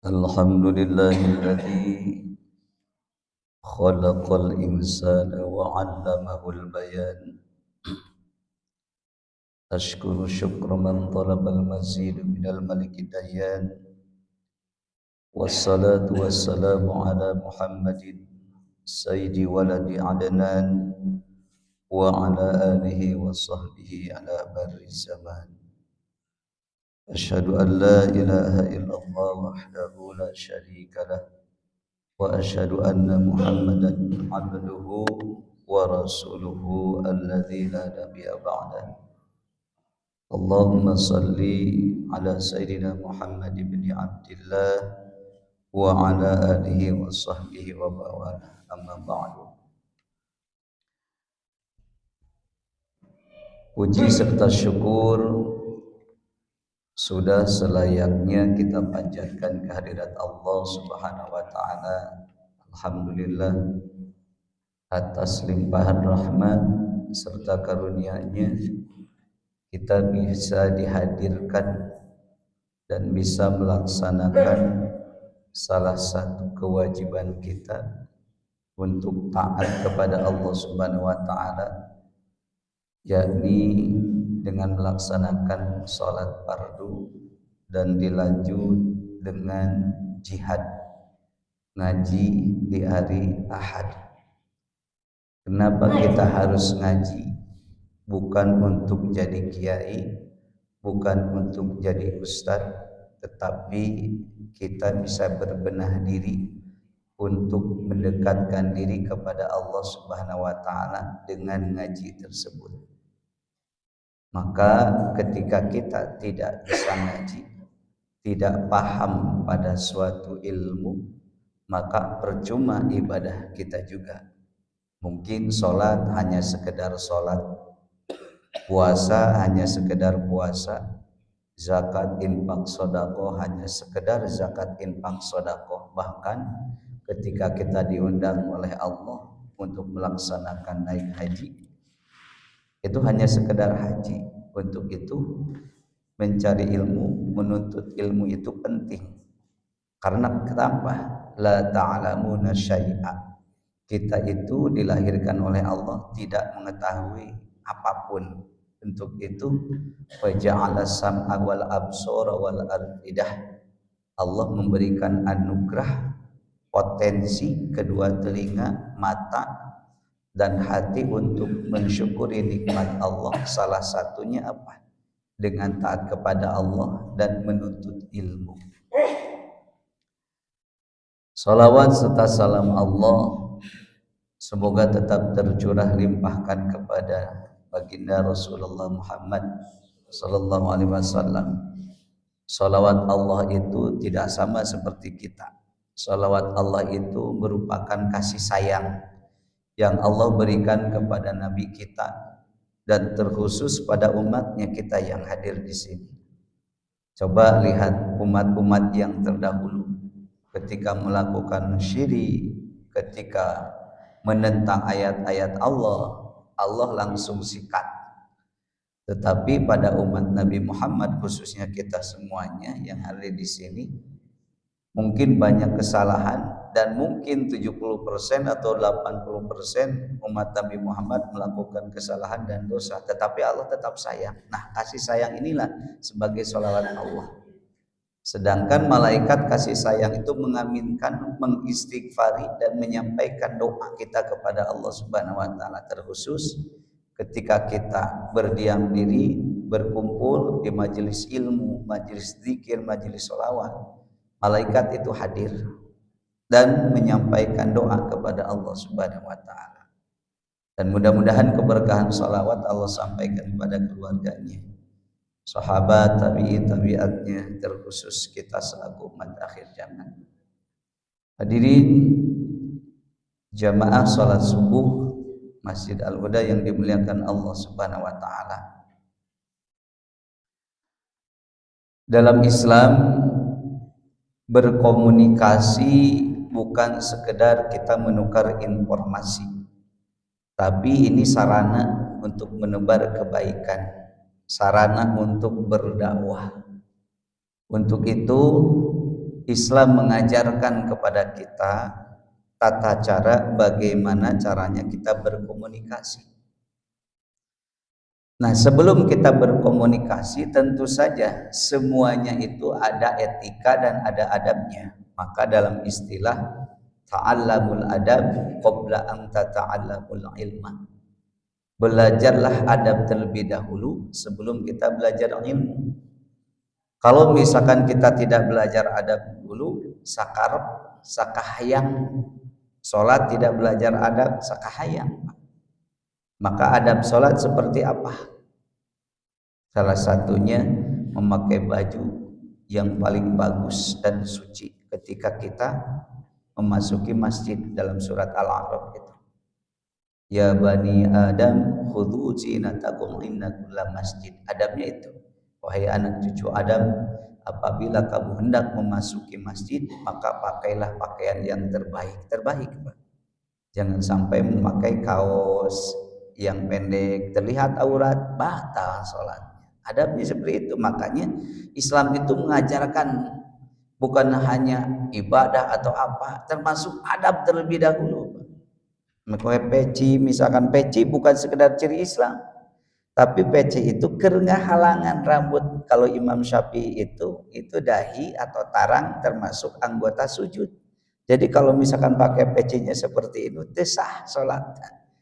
Alhamdulillahilladzi khalaqal insana wa 'allamahul bayan. Ashkuru syukra man talabal mazid minal maliki dayyan. Wassalatu wassalamu ala Muhammadin sayyidi waladi adnan wa ala alihi wa sahbihi ala barri zaman. Asyhadu an la ilaha illallah wahdahu la syarika lah wa asyhadu anna Muhammadan abduhu wa rasuluhu alladzi la nabiyya ba'dah. Allahumma salli ala sayyidina Muhammad ibn Abdillah wa ala alihi wa sahbihi wa bawala, amma ba'du. Puji serta syukur sudah selayaknya kita panjatkan kehadirat Allah Subhanahu wa taala. Alhamdulillah atas limpahan rahmat serta karunia-Nya kita bisa dihadirkan dan bisa melaksanakan salah satu kewajiban kita untuk taat kepada Allah Subhanahu wa taala, yakni dengan melaksanakan salat fardu dan dilanjut dengan jihad ngaji di hari Ahad. Kenapa kita harus ngaji? Bukan untuk jadi kiai, bukan untuk jadi ustadz, tetapi kita bisa berbenah diri untuk mendekatkan diri kepada Allah Subhanahu wa taala dengan ngaji tersebut. Maka ketika kita tidak bisa ngaji, tidak paham pada suatu ilmu, maka percuma ibadah kita juga. Mungkin sholat hanya sekedar sholat, puasa hanya sekedar puasa, zakat infak sedekah hanya sekedar zakat infak sedekah. Bahkan ketika kita diundang oleh Allah untuk melaksanakan naik haji, itu hanya sekedar haji. Untuk itu mencari ilmu, menuntut ilmu itu penting. Karena kenapa? La ta'lamuna syai'a. Kita itu dilahirkan oleh Allah tidak mengetahui apapun. Untuk itu faja'ala sam'a wal absara wal afidah. Allah memberikan anugerah potensi kedua telinga, mata dan hati untuk mensyukuri nikmat Allah. Salah satunya apa? Dengan taat kepada Allah dan menuntut ilmu. Salawat serta salam Allah semoga tetap tercurah limpahkan kepada baginda Rasulullah Muhammad sallallahu alaihi wasallam. Salawat Allah itu tidak sama seperti kita. Salawat Allah itu merupakan kasih sayang yang Allah berikan kepada Nabi kita dan terkhusus pada umatnya kita yang hadir di sini. Coba lihat umat-umat yang terdahulu ketika melakukan syirik, ketika menentang ayat-ayat Allah, Allah langsung sikat. Tetapi pada umat Nabi Muhammad, khususnya kita semuanya yang hadir di sini, mungkin banyak kesalahan dan mungkin 70% atau 80% umat Nabi Muhammad melakukan kesalahan dan dosa, tetapi Allah tetap sayang. Nah, kasih sayang inilah sebagai sholawat Allah. Sedangkan malaikat kasih sayang itu mengaminkan, mengistighfari dan menyampaikan doa kita kepada Allah Subhanahu wa taala, terkhusus ketika kita berdiam diri, berkumpul di majelis ilmu, majelis zikir, majelis sholawat. Malaikat itu hadir dan menyampaikan doa kepada Allah Subhanahu wa taala. Dan mudah-mudahan keberkahan sholawat Allah sampaikan kepada keluarganya, sahabat, tabi'in, tabi'atnya, terkhusus kita selaku umat akhir zaman. Hadirin jamaah salat subuh Masjid Al-Huda yang dimuliakan Allah Subhanahu wa taala. Dalam Islam, berkomunikasi bukan sekedar kita menukar informasi, tapi ini sarana untuk menebar kebaikan, sarana untuk berdakwah. Untuk itu Islam mengajarkan kepada kita tata cara bagaimana caranya kita berkomunikasi. Nah, sebelum kita berkomunikasi tentu saja semuanya itu ada etika dan ada adabnya. Maka dalam istilah ta'allamul adab qabla an tata'allamul ilma. Belajarlah adab terlebih dahulu sebelum kita belajar ilmu. Kalau misalkan kita tidak belajar adab dulu, sakahayang. Salat tidak belajar adab, sakahayang. Maka adab salat seperti apa? Salah satunya memakai baju yang paling bagus dan suci ketika kita memasuki masjid dalam surat Al-A'raf itu. Ya bani Adam khudhu zinatakum inna kulla masjid. Adabnya itu. Wahai anak cucu Adam, apabila kamu hendak memasuki masjid, maka pakailah pakaian yang terbaik. Terbaik, Pak. Jangan sampai memakai kaos yang pendek, terlihat aurat, batal sholatnya. Adabnya seperti itu. Makanya Islam itu mengajarkan bukan hanya ibadah atau apa, termasuk adab terlebih dahulu. Memakai peci, misalkan peci bukan sekedar ciri Islam, tapi peci itu kerengah halangan rambut. Kalau Imam Syafi'i itu dahi atau tarang termasuk anggota sujud. Jadi kalau misalkan pakai pecinya seperti itu, tesah sholat.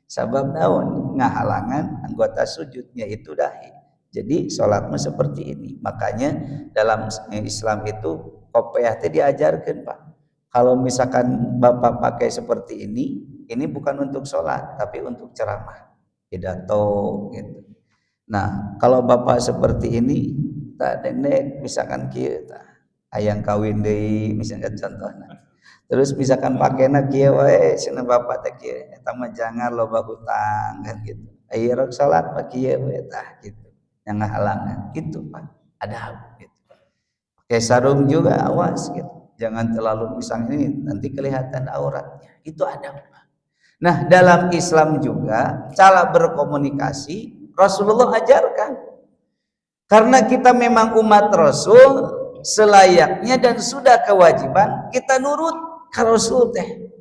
Sabab naon ngahalangan anggota sujudnya itu dahi. Jadi sholatmu seperti ini. Makanya dalam Islam itu kopiah itu diajarkan, Pak. Kalau misalkan Bapak pakai seperti ini bukan untuk sholat, tapi untuk ceramah, pidato gitu. Nah, kalau Bapak seperti ini, tak dendek misalkan kita ayang kawin deui misalkan contohnya. Terus misalkan pakainya kieu wae cenah bapak teh kieu eta mah jangan loba hutang kan gitu. Aya rok salat mah kieu we tah gitu. Yang ngahalangan gitu Pak. Adab gitu. Pakai sarung juga awas gitu. Jangan terlalu misalnya ini nanti kelihatan auratnya. Itu adab. Nah, dalam Islam juga cara berkomunikasi Rasulullah ajarkan. Karena kita memang umat Rasul, selayaknya dan sudah kewajiban kita nurut Rasul teh.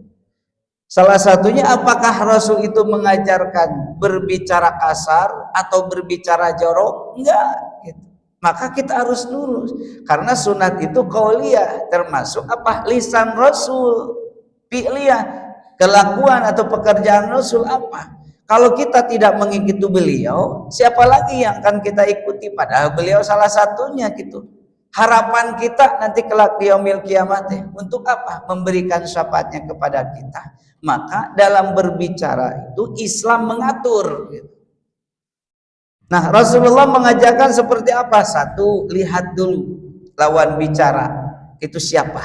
Salah satunya apakah Rasul itu mengajarkan berbicara kasar atau berbicara jorok? Enggak gitu. Maka kita harus nurut karena sunat itu qauliyah, termasuk apa? Lisan Rasul, fi'liyah, kelakuan atau pekerjaan Rasul apa? Kalau kita tidak mengikuti beliau, siapa lagi yang akan kita ikuti? Padahal beliau salah satunya gitu. Harapan kita nanti kelak di yaumil kiamat untuk apa? Memberikan syafaatnya kepada kita. Maka dalam berbicara itu Islam mengatur gitu. Nah, Rasulullah mengajarkan seperti apa? Satu, lihat dulu lawan bicara itu siapa?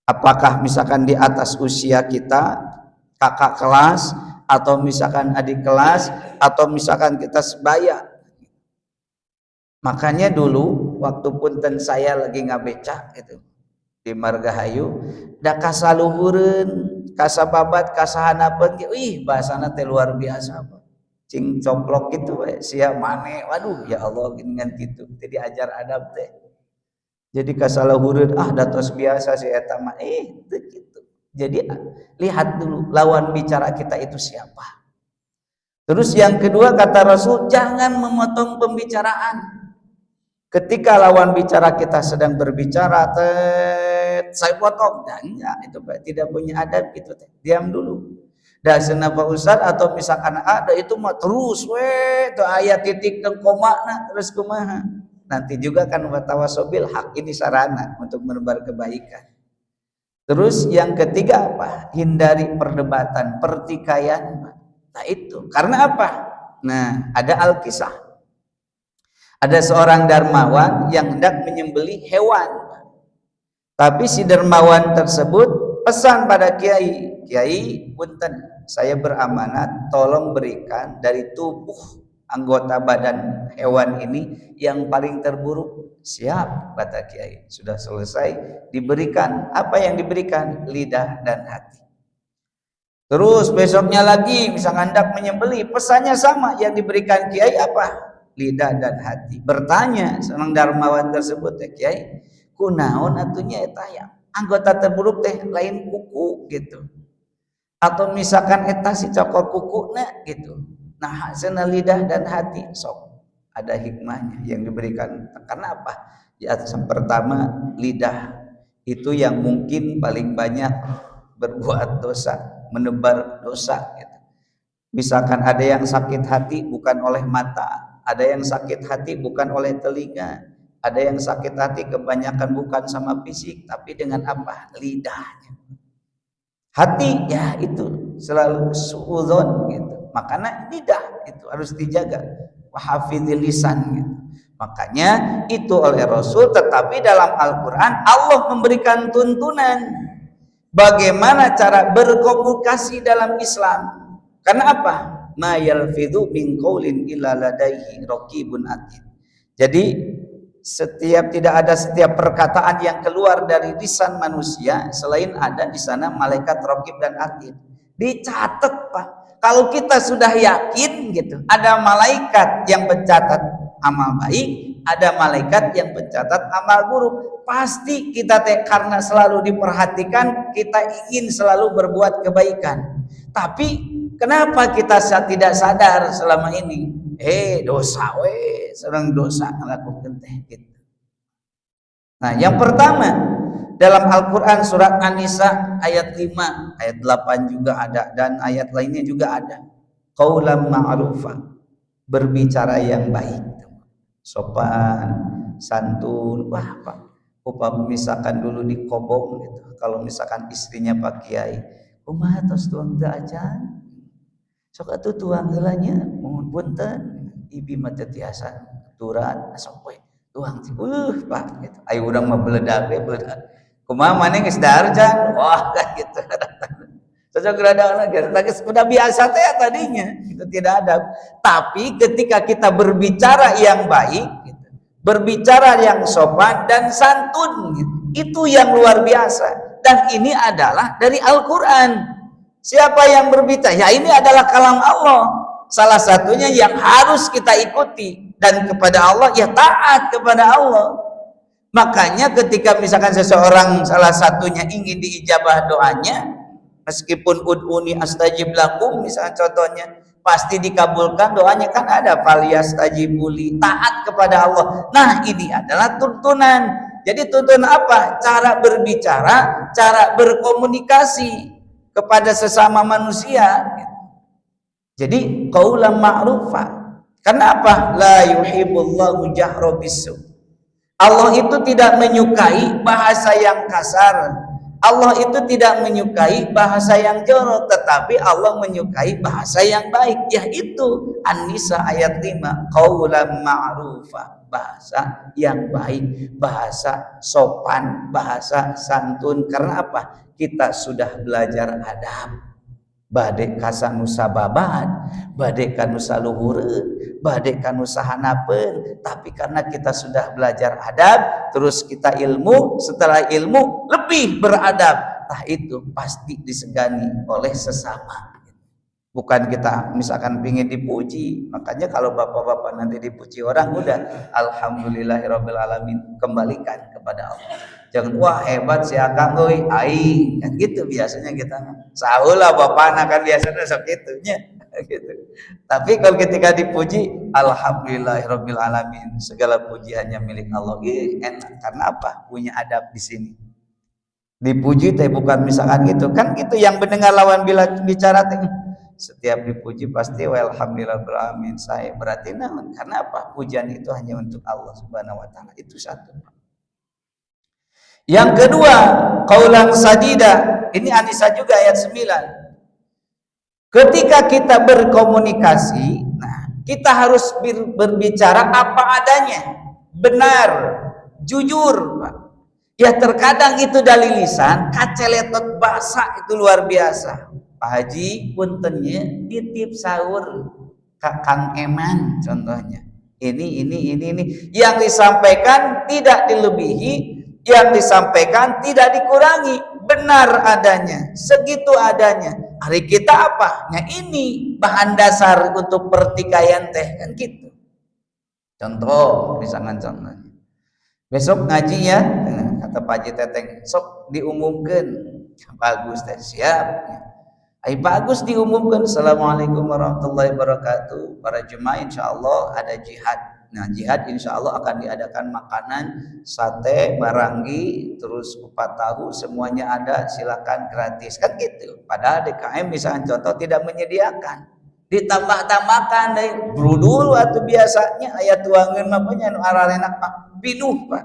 Apakah misalkan di atas usia kita, kakak kelas, atau misalkan adik kelas, atau misalkan kita sebaya. Makanya dulu waktu punten saya lagi ngabeca itu di Margahayu, da kasaluhureun, kasababat, kasahanapeun, bahasana teh luar biasa, Pak. Cing coplok gitu we, sia mane, waduh ya Allah dengan gitu. Teh diajar adab teh. Jadi kasaluhureun datos biasa si eta mah teu kitu. Jadi lihat dulu lawan bicara kita itu siapa. Terus yang kedua kata Rasul, jangan memotong pembicaraan. Ketika lawan bicara kita sedang berbicara, saya potong, enggak, itu Pak, tidak punya adab gitu, diam dulu. Dan senapa Ustaz atau misalkan ada itu mah terus, itu ayat titik dan koma, terus kumaha. Nanti juga kan watawasobil hak ini sarana untuk menebar kebaikan. Terus yang ketiga apa? Hindari perdebatan, pertikaian. Nah itu, karena apa? Nah ada Al-Kisah. Ada seorang dermawan yang hendak menyembelih hewan. Tapi si dermawan tersebut pesan pada kiai, "Kiai, punten, saya beramanat tolong berikan dari tubuh anggota badan hewan ini yang paling terburuk." "Siap," kata kiai. Sudah selesai diberikan. Apa yang diberikan? Lidah dan hati. Terus besoknya lagi misalnya hendak menyembelih, pesannya sama, yang diberikan kiai apa? Lidah dan hati. Bertanya seorang dermawan tersebut, "Ya Kiai, kunaon atunya eta ya anggota terburuk teh lain kuku gitu, atau misalkan eta si cokor kukuna gitu. Nah hasilnya lidah dan hati sok ada hikmahnya yang diberikan. Karena apa? Ya yang pertama lidah itu yang mungkin paling banyak berbuat dosa, menebar dosa gitu. Misalkan ada yang sakit hati bukan oleh mata, ada yang sakit hati bukan oleh telinga, ada yang sakit hati kebanyakan bukan sama fisik tapi dengan apa? Lidahnya. Hati ya itu selalu suudzon gitu. Makanya lidah itu harus dijaga. Wahafidil lisan gitu. Makanya itu oleh Rasul, tetapi dalam Al-Quran Allah memberikan tuntunan bagaimana cara berkomunikasi dalam Islam. Karena apa? Ma yalfidhu min qaulin illa ladaihi raqibun atid. Jadi setiap perkataan yang keluar dari lisan manusia selain ada di sana malaikat raqib dan atid. Dicatat, Pak. Kalau kita sudah yakin gitu, ada malaikat yang mencatat amal baik, ada malaikat yang mencatat amal buruk. Pasti kita karena selalu diperhatikan, kita ingin selalu berbuat kebaikan. Tapi kenapa kita tidak sadar selama ini? Dosa serang dosa ngelakukeun teh gitu. Nah, yang pertama dalam Al-Qur'an surat An-Nisa ayat 5, ayat 8 juga ada dan ayat lainnya juga ada. Qaulan ma'rufa, berbicara yang baik. Sopan, santun. Wah, Pak. Upama misalkan dulu di Kobong gitu. Kalau misalkan istrinya Pak Kiai, kumaha tos tuang teu acan? Sok atuh tuang heulanya, mohon punten. Ibi mah teu tiasa aturan, sok we tuang. Pak gitu. Aya urang mah beledag we beledag. Kumaha maneh geus dahar can? Wah, kan gitu. Sosok rada udah biasa teh tadinya, itu tidak ada. Tapi ketika kita berbicara yang baik, gitu, berbicara yang sopan dan santun, gitu, itu yang luar biasa. Dan ini adalah dari Al-Quran. Siapa yang berbicara? Ya ini adalah kalam Allah. Salah satunya yang harus kita ikuti. Dan kepada Allah, ya taat kepada Allah. Makanya ketika misalkan seseorang salah satunya ingin diijabah doanya, meskipun ud'uni astajib lakum misalnya contohnya, pasti dikabulkan doanya, kan ada falyastajibuli, taat kepada Allah. Nah ini adalah tuntunan. Jadi tuntunan apa? Cara berbicara, cara berkomunikasi kepada sesama manusia. Jadi qaulan ma'rufa. Karena apa? La yuhibbullahu jahra bisu. Allah itu tidak menyukai bahasa yang kasar. Allah itu tidak menyukai bahasa yang jorok, tetapi Allah menyukai bahasa yang baik, yaitu An-Nisa ayat 5, qaulan ma'rufa, bahasa yang baik, bahasa sopan, bahasa santun. Karena apa? Kita sudah belajar adab. Bade kasanu sababat, bade kanu saluhureun, bade kanu sahanapeun. Tapi karena kita sudah belajar adab, terus kita ilmu, setelah ilmu lebih beradab, nah itu pasti disegani oleh sesama. Bukan kita misalkan pingin dipuji. Makanya kalau bapak-bapak nanti dipuji orang, udah alhamdulillahirabbil alamin, kembalikan kepada Allah. Jangan wah hebat si Akang euy aing, kan gitu biasanya kita. Saheula bapana kan biasanya sok kitunya gitu. Tapi kalau ketika dipuji, alhamdulillahirabbil alamin, segala pujiannya milik Allah. Enak karena apa? Punya adab di sini. Dipuji teh bukan misalkan gitu. Kan gitu yang mendengar lawan bila bicara teh setiap dipuji pasti walhamdulillahirabbil alamin. Saya berarti naon? Karena apa? Pujian itu hanya untuk Allah Subhanahu wa taala. Itu satu. Yang kedua, qaulan sadida. Ini An-Nisa juga ayat 9. Ketika kita berkomunikasi, nah, kita harus berbicara apa adanya, benar, jujur, Pak. Ya terkadang itu dari lisan, kaceletot basa itu luar biasa. Pak Haji puntennya titip sahur Kang Eman contohnya. Ini yang disampaikan tidak dilebihi, yang disampaikan tidak dikurangi, benar adanya, segitu adanya. Hari kita apa? Nah ini bahan dasar untuk pertikaian teh kan gitu. Contoh, misalkan contohnya. Besok ngaji ya, kata Pak Haji Teteng sok diumumkan. Bagus teh siap. Ai bagus diumumkan. Assalamualaikum warahmatullahi wabarakatuh. Para jemaah insyaallah ada jihad. Nah, jihad insyaallah akan diadakan makanan, sate, baranggi, terus kupat tahu semuanya ada, silakan gratis. Kan gitu. Padahal DKM misalnya contoh tidak menyediakan. Ditambah-tambahkan deh brudul atau biasanya ayat tuangeun mah nya nu ararenak Pak pinuh Pak.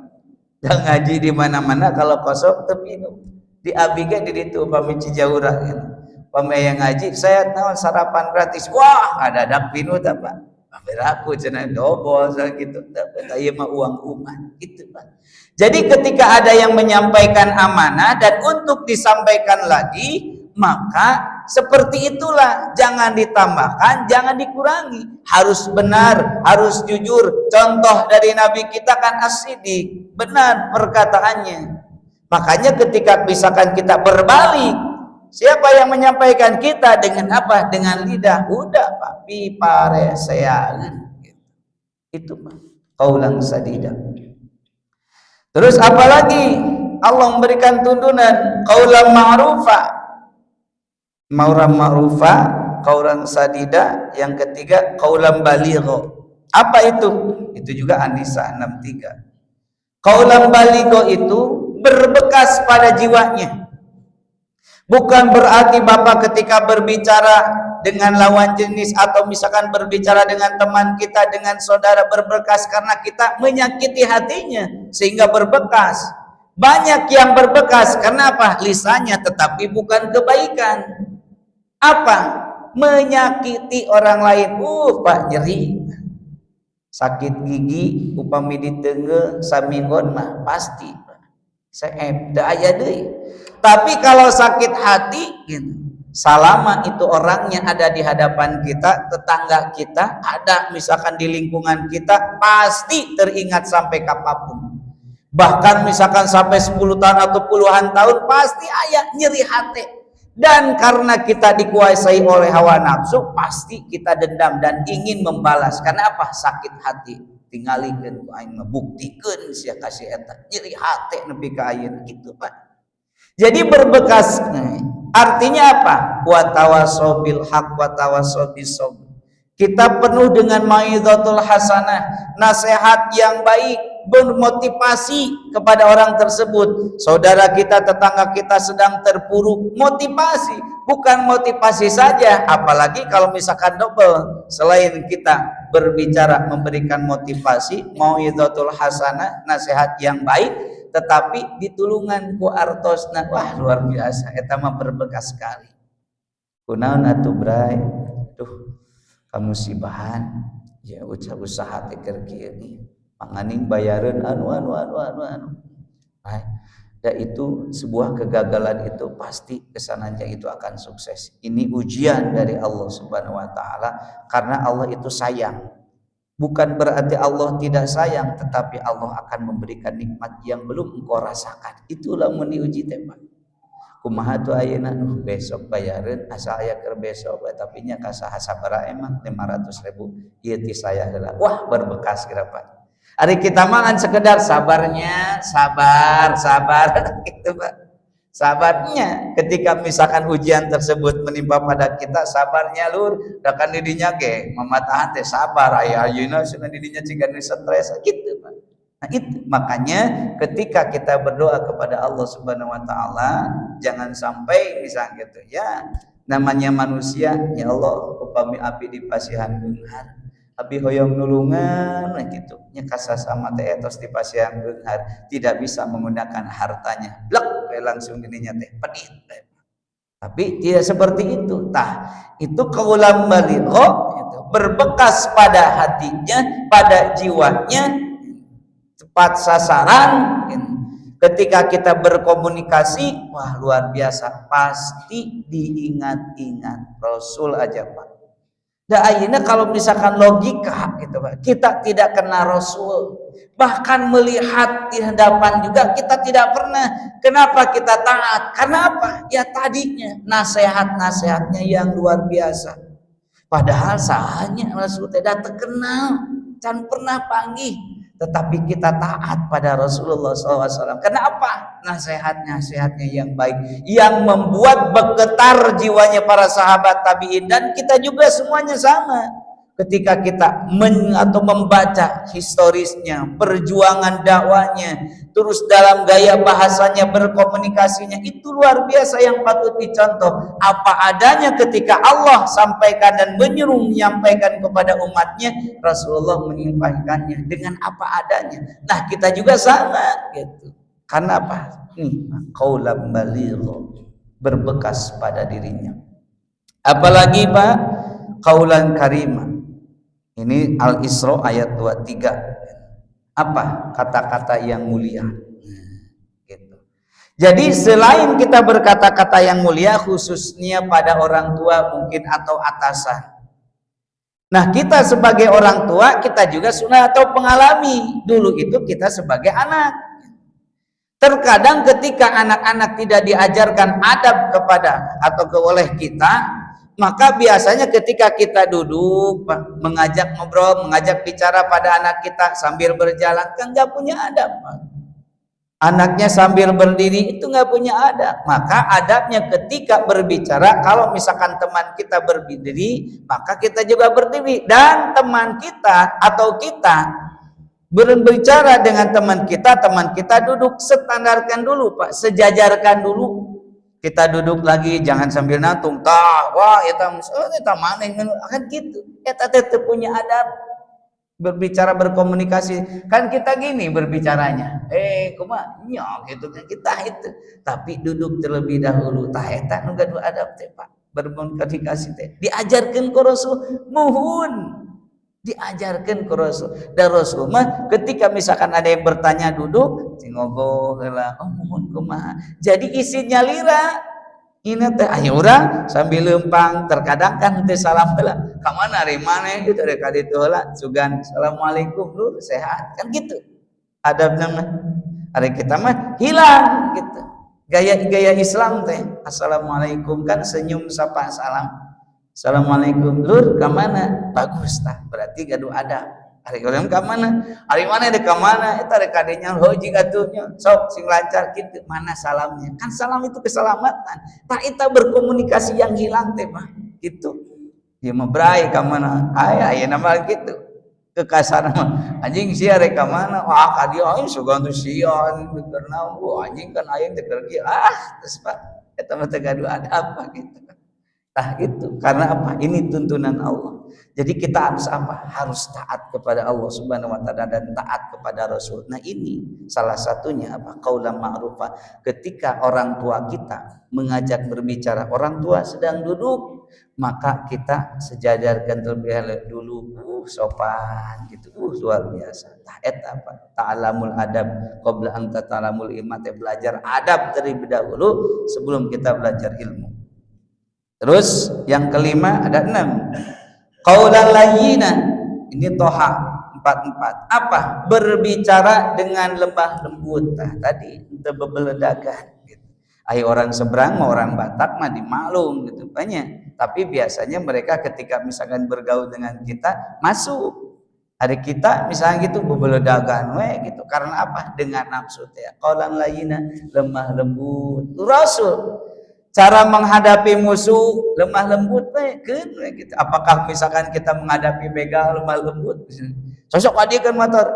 Dan ngaji di mana-mana kalau kosong teu pinuh. Di abiga di ditu upami Cijaurah gitu. Upami aya ngaji saya naon sarapan gratis. Wah, adadak pinuh tah Pak. Hampir aku cenah dobol gitu. Tapi ieu mah uang umat gitu Pak. Jadi ketika ada yang menyampaikan amanah dan untuk disampaikan lagi, maka seperti itulah, jangan ditambahkan, jangan dikurangi, harus benar, harus jujur. Contoh dari Nabi kita kan as-siddiq, benar perkataannya. Makanya ketika misalkan kita berbalik, siapa yang menyampaikan kita dengan apa? Dengan lidah. Udah Pak, piparesean. Itu Pak, qaulan sadida. Terus apalagi Allah memberikan tuntunan qaulan ma'rufa. Mauran ma'rufa, qaulan sadida. Yang ketiga qaulan baligho. Apa itu? Itu juga An-Nisa 63. Qaulan baligho itu berbekas pada jiwanya. Bukan berarti Bapak ketika berbicara dengan lawan jenis atau misalkan berbicara dengan teman kita, dengan saudara berbekas karena kita menyakiti hatinya sehingga berbekas. Banyak yang berbekas karena apa? Lisannya tetapi bukan kebaikan. Apa? Menyakiti orang lain. Pak nyeri. Sakit gigi upami ditengge saminggon mah pasti seep da aya deui. Tapi kalau sakit hati gitu, salama itu orangnya ada di hadapan kita, tetangga kita ada misalkan di lingkungan kita, pasti teringat sampai kapanpun. Bahkan misalkan sampai 10 tahun atau puluhan tahun pasti aya nyeri hati. Dan karena kita dikuasai oleh hawa nafsu, pasti kita dendam dan ingin membalas. Karena apa? Sakit hati. Tingalikeun ku aing ngebuktikeun sia kasih eta nyeri hati nepi ka ayeuna gitu Pak. Jadi berbekas. Artinya apa? Wa tawassaw bil haq wa tawassaw bis sabr. Kita penuh dengan mau'izatul hasanah, nasihat yang baik, bermotivasi kepada orang tersebut. Saudara kita, tetangga kita sedang terpuruk, motivasi, bukan motivasi saja, apalagi kalau misalkan double. Selain kita berbicara memberikan motivasi, mau'izatul hasanah, nasihat yang baik, tetapi ditulungan ku artosna. Wah, luar biasa, eta mah berbekas sekali. Kunaon atuh bray? Duh, kamu sibahan ya usaha teh keur kieu nih. Panganing bayareun anu. Nah, dan itu sebuah kegagalan itu pasti kesananya itu akan sukses. Ini ujian dari Allah Subhanahu wa taala karena Allah itu sayang. Bukan berarti Allah tidak sayang, tetapi Allah akan memberikan nikmat yang belum engkau rasakan. Itulah mun diuji teh Pak. Kumaha tuh ayeuna besok bayareun asa aya keur besok tapi nya ka saha sabaraha emang 500.000 ieu ti saya heula. Wah, berbekas kira Pak. Ari kita mah kan sekedar sabarnya, sabar gitu Pak. Sabarnya ketika misalkan ujian tersebut menimpa pada kita, sabarnya lur, da kan didinya ge mamatahan teh sabar aya ayeuna cenah didinya cigana stres gitu Pak. Nah itu makanya ketika kita berdoa kepada Allah Subhanahu wa taala, jangan sampai misalnya gitu ya, namanya manusia, ya Allah upami abdi di pasihan beunghar, abdi hoyong nulungan gitu nya kasasama teh etos di pasihan beunghar, tidak bisa menggunakan hartanya, blek langsung dirinya teh pedit. Tapi tidak seperti itu. Itu kaulam baligho, itu berbekas pada hatinya, pada jiwanya, tepat sasaran. Ketika kita berkomunikasi, wah luar biasa, pasti diingat-ingat. Rasul aja Pak. Dan akhirnya kalau misalkan logika gitu Pak, kita tidak kenal Rasul, bahkan melihat di hadapan juga kita tidak pernah. Kenapa kita taat? Karena apa? Ya tadinya nasihat-nasihatnya yang luar biasa. Padahal sahanya Rasul tidak terkenal, can pernah panggih. tetapi kita taat pada Rasulullah SAW. Kenapa? Nasihatnya yang baik, yang membuat bergetar jiwanya para sahabat tabi'in, dan kita juga semuanya sama. Ketika kita membaca historisnya, perjuangan dakwanya, terus dalam gaya bahasanya, berkomunikasinya, itu luar biasa yang patut dicontoh. Apa adanya ketika Allah sampaikan dan menyuruh menyampaikan kepada umatnya, Rasulullah menyampaikannya dengan apa adanya. Nah, kita juga sama gitu. Karena apa? Qaulan baligha, berbekas pada dirinya. Apalagi Pak, qaulan karimah. Ini Al-Isra ayat 23. Apa? Kata-kata yang mulia. Gitu. Jadi selain kita berkata-kata yang mulia, khususnya pada orang tua mungkin atau atasan. Nah, kita sebagai orang tua, kita juga sudah atau mengalami. Dulu itu kita sebagai anak. Terkadang ketika anak-anak tidak diajarkan adab kepada atau oleh kita, maka biasanya ketika kita duduk mengajak ngobrol, mengajak bicara pada anak kita sambil berjalan, kan nggak punya adab. Anaknya sambil berdiri itu nggak punya adab. Maka adabnya ketika berbicara, kalau misalkan teman kita berdiri, maka kita juga berdiri. Dan teman kita atau kita berbicara dengan teman kita duduk, standarkan dulu Pak, sejajarkan dulu. Kita duduk lagi, jangan sambil natung, wah eta maneh akan gitu. Eta teh punya adab berbicara, berkomunikasi. Kan kita gini berbicaranya. Kumaha nya gitu kan kita itu. Tapi duduk terlebih dahulu. Tah eta nu gaduh adab teh Pak. Berkomunikasi teh diajarkeun ku Rasul, muhun. Diajarkan ke Rasul. Dan Rasul mah ketika misalkan ada yang bertanya duduk, ngobrol lah, mohon kumaha. Jadi isinya lira. Ini teh ayo urang sambil lempang, terkadang kan teh salam heula. Ka mana ari maneh gitu dari ka ditu heula sugan assalamualaikum lur sehat kan gitu. Adabna mah. Ari kita mah hilang gitu. Gaya-gaya Islam teh assalamualaikum kan senyum sapa salam. Assalamualaikum lur ka mana? Bagus tah berarti gaduh adab. Ari urang ka mana? Ari mana dek ka mana? Eta rek kadenya heuji atuhnya. Sok sing lancar kitu. Mana salamnya? Kan salam itu keselamatan. Tah eta berkomunikasi yang hilang teh mah. Gitu. Ieu mah brai ka mana? Ayeuna mah kitu. Kekasaran mah anjing sia rek ka mana? Wah ka dieu aya sugantu sian karena anjing kan ayeung teh keur geus Pak. Eta mah teh gaduh adab gitu. Nah itu karena apa? Ini tuntunan Allah. Jadi kita harus apa? Harus taat kepada Allah Subhanahu wa taala dan taat kepada Rasul. Nah ini salah satunya apa? Qaulan ma'rufah. Ketika orang tua kita mengajak berbicara, orang tua sedang duduk, maka kita sejajarkan terlebih dulu sopan gitu. Luar biasa. Eta apa? Ta'alamul adab qabla an tata'alamul ilma. Belajar adab terlebih dahulu sebelum kita belajar ilmu. Terus yang kelima ada 6. Qaulan layyina. Ini Toha 44. Apa? Berbicara dengan lemah lembut. Nah, tadi untuk bebeledakan gitu. Ayo orang seberang mau orang Batak mah dimaklum gitu banyak. Tapi biasanya mereka ketika misalkan bergaul dengan kita masuk. Hari kita misalnya gitu bebeledakan gitu. Karena apa? Dengan nafsu teh. Qaulan layyina, lemah lembut. Rasul cara menghadapi musuh lemah lembut gitu. Apakah misalkan kita menghadapi begal lemah lembut? Sosok adik kan motor,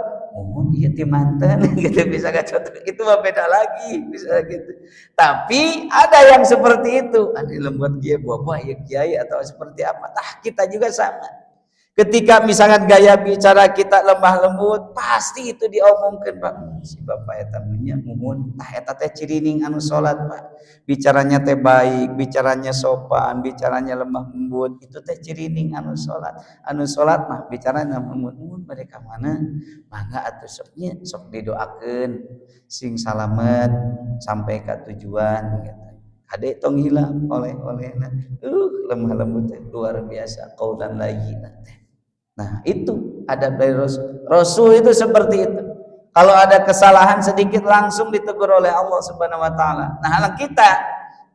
iya ti manten gitu bisa gak contoh itu mah beda lagi bisa gitu. Tapi ada yang seperti itu, ada lembut dia buah ya kiai atau seperti apa. Kita juga sama. Ketika misalkan gaya bicara kita lemah lembut, pasti itu diomongkan Pak. Si Bapak eta nya muhun, eta teh cirining anu salat Pak. Bicaranya teh baik, bicaranya sopan, bicaranya lemah lembut, itu teh cirining anu salat. Anu salat mah bicaranya muhun mereka mana? Mangga atuh sok didoakeun sing salamet sampai ke tujuan gitu. Adek tong hilang oleh-olehna. Lemah lembut teh luar biasa qaulan layyina teh. Nah itu adab dari Rasul. Rasul itu seperti itu. Kalau ada kesalahan sedikit langsung ditegur oleh Allah Subhanahu wa taala. Nah, kalau kita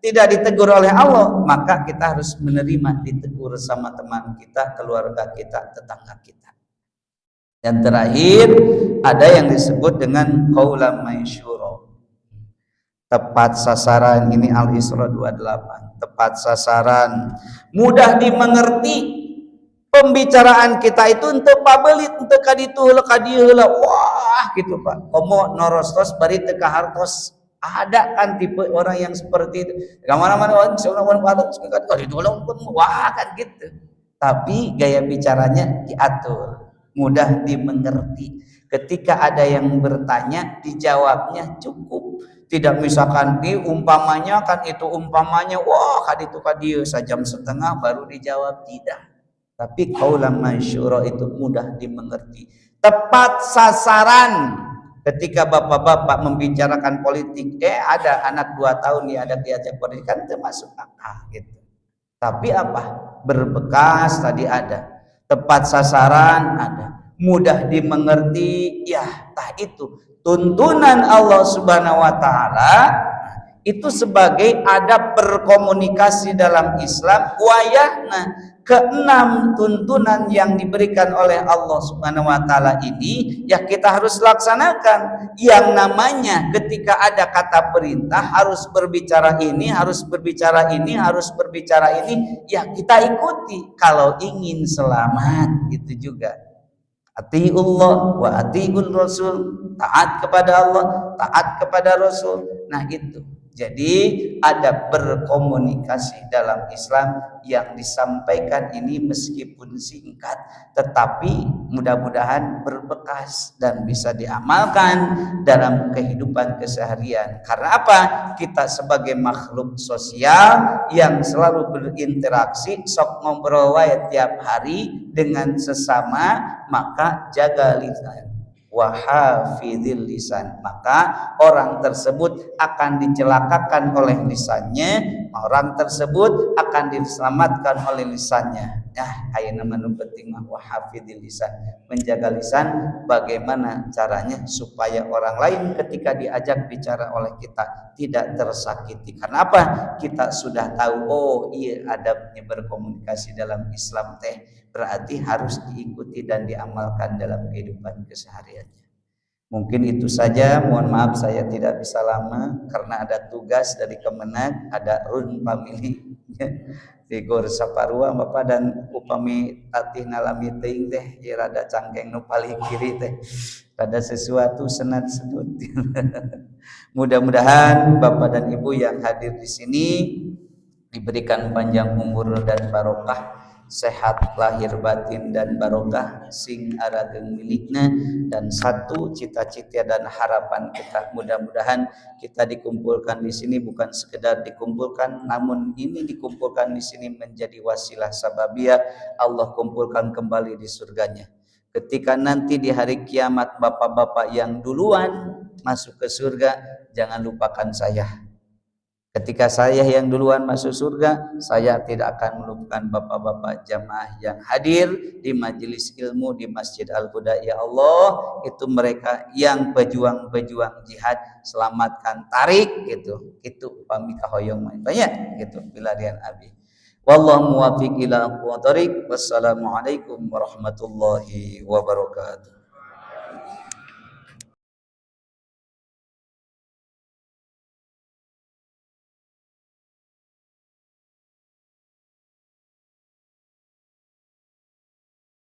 tidak ditegur oleh Allah, maka kita harus menerima ditegur sama teman kita, keluarga kita, tetangga kita. Yang terakhir ada yang disebut dengan qaulan masyura. Tepat sasaran, ini Al-Isra 28. Tepat sasaran, mudah dimengerti. Pembicaraan kita itu untuk pabelit, untuk kaditu heula kadieu heula. Wah, gitu Pak. Komo norostos bari teu kahartos. Ada kan tipe orang yang seperti itu. Kamana-mana orang seorang padat kaditu heula wah kan gitu. Tapi gaya bicaranya diatur, mudah dimengerti. Ketika ada yang bertanya, dijawabnya cukup. Tidak misalkan umpamanya kan itu umpamanya, wah kaditu kadieu sajam setengah baru dijawab, tidak. Tapi qaulan masyura itu mudah dimengerti, tepat sasaran. Ketika bapak-bapak membicarakan politik, ada anak 2 tahun diajak politik, kan termasuk akal gitu. Tapi apa? Berbekas tadi ada, tepat sasaran ada, mudah dimengerti, ya tah itu tuntunan Allah Subhanahu wa taala. Itu sebagai adab berkomunikasi dalam Islam. Wayahna keenam tuntunan yang diberikan oleh Allah Subhanahu wa taala ini ya kita harus laksanakan. Yang namanya ketika ada kata perintah harus berbicara ini, harus berbicara ini, harus berbicara ini, ya kita ikuti kalau ingin selamat. Itu juga atiullah wa atiul rasul, taat kepada Allah, taat kepada Rasul. Nah itu. Jadi ada berkomunikasi dalam Islam yang disampaikan ini meskipun singkat, tetapi mudah-mudahan berbekas dan bisa diamalkan dalam kehidupan keseharian. Karena apa? Kita sebagai makhluk sosial yang selalu berinteraksi, sok ngobrol wae tiap hari dengan sesama, maka jaga lisan. Wahafidil lisan, maka orang tersebut akan dicelakakan oleh lisannya, orang tersebut akan diselamatkan oleh lisannya. Ayeuna manu penting mah wahafidil lisan, menjaga lisan. Bagaimana caranya supaya orang lain ketika diajak bicara oleh kita tidak tersakiti? Karena apa? Kita sudah tahu, oh iya adabnya berkomunikasi dalam Islam teh, berarti harus diikuti dan diamalkan dalam kehidupan kesehariannya. Mungkin itu saja, mohon maaf saya tidak bisa lama karena ada tugas dari Kemenag, ada run family di Gor Saparua Bapak, dan upami tatih nalami teuing teh ieu rada cangkeng nu paling kiri teh ada sesuatu senat sedut. Mudah-mudahan Bapak dan Ibu yang hadir di sini diberikan panjang umur dan barokah, sehat lahir batin dan barokah sing arageng milikna. Dan satu cita-cita dan harapan kita, mudah-mudahan kita dikumpulkan di sini bukan sekedar dikumpulkan, namun ini dikumpulkan di sini menjadi wasilah sababiyah Allah kumpulkan kembali di surganya. Ketika nanti di hari kiamat bapak-bapak yang duluan masuk ke surga, jangan lupakan saya. Ketika saya yang duluan masuk surga, saya tidak akan melupakan bapak-bapak jamaah yang hadir di majelis ilmu di Masjid Al-Huda. Ya Allah, itu mereka yang pejuang-pejuang jihad, selamatkan tarik gitu. Itu pami kahoyong banyak gitu bilarian abi. Wallahu muwaffiq ila aqwamit thoriq. Wassalamualaikum warahmatullahi wabarakatuh.